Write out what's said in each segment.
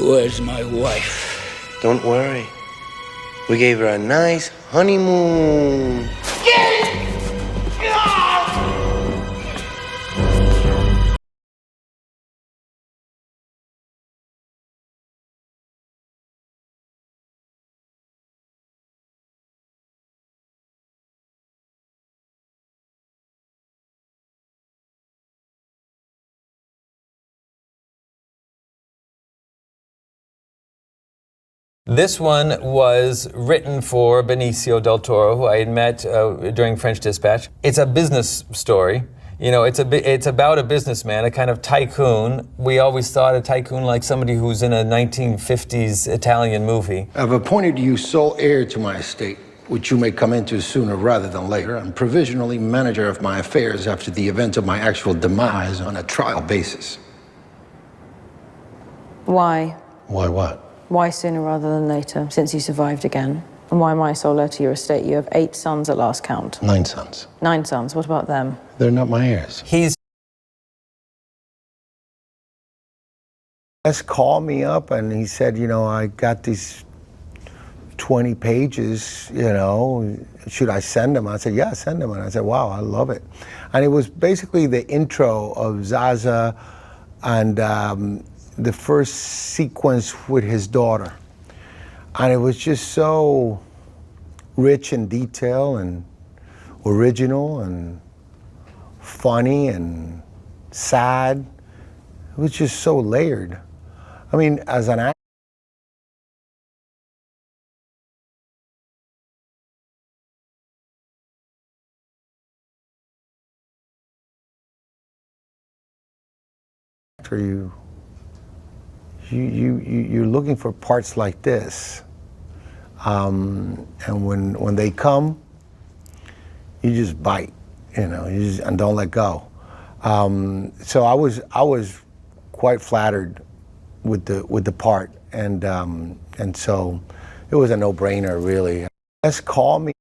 Where's my wife? Don't worry. We gave her a nice honeymoon. This one was written for Benicio del Toro, who I had met during French Dispatch. It's a business story. You know, it's about a businessman, a kind of tycoon. We always thought a tycoon like somebody who's in a 1950s Italian movie. I've appointed you sole heir to my estate, which you may come into sooner rather than later, and provisionally manager of my affairs after the event of my actual demise on a trial basis. Why? Why what? Why sooner rather than later, since you survived again? And why am I sole heir to your estate? You have 8 sons at last count. 9 sons. 9 sons, what about them? They're not my heirs. He's Just called me up and he said, you know, I got these 20 pages, you know, should I send them? I said, yeah, send them. And I said, wow, I love it. And it was basically the intro of Zaza and the first sequence with his daughter. And it was just so rich in detail and original and funny and sad. It was just so layered. I mean, as an actor, you're looking for parts like this, and when they come, you just bite, you know, and don't let go. So I was quite flattered with the part, and so it was a no-brainer, really. Just call me.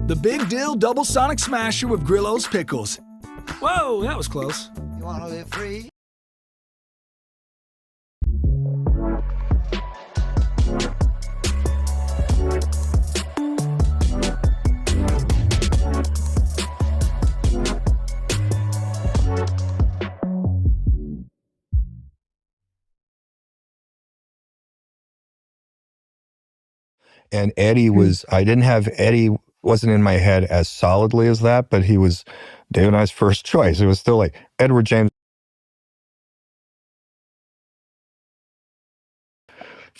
The Big Dill Double Sonic Smasher with Grillo's Pickles. Whoa, that was close. You wanna live free? And Eddie was, I didn't have Eddie, wasn't in my head as solidly as that, but he was Dave and I's first choice. It was still like Edward James.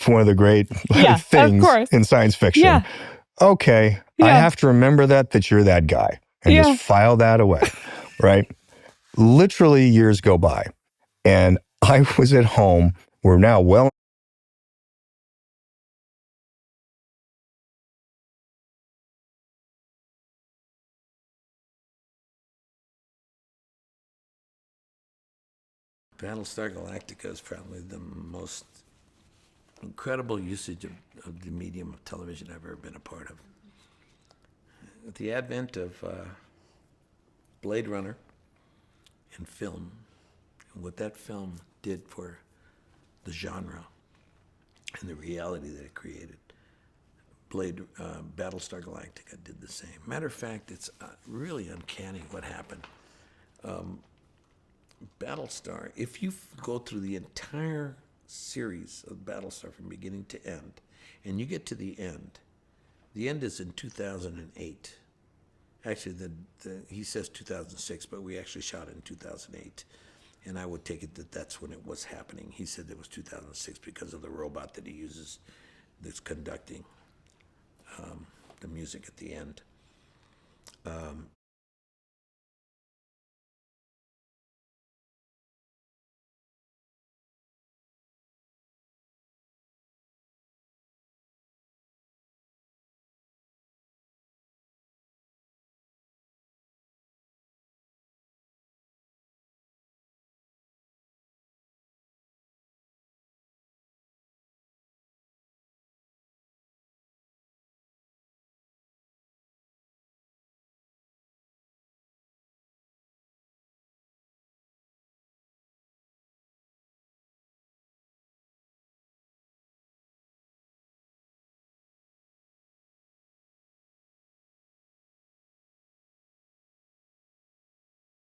One of the great things in science fiction. Yeah. Okay, I have to remember that you're that guy and just file that away, right? Literally years go by and I was at home. We're now well Battlestar Galactica is probably the most incredible usage of the medium of television I've ever been a part of. With the advent of Blade Runner and film, and what that film did for the genre and the reality that it created, Battlestar Galactica did the same. Matter of fact, it's really uncanny what happened. Battlestar, if you go through the entire series of Battlestar from beginning to end, and you get to the end is in 2008. Actually, he says 2006, but we actually shot it in 2008. And I would take it that that's when it was happening. He said it was 2006 because of the robot that he uses that's conducting the music at the end.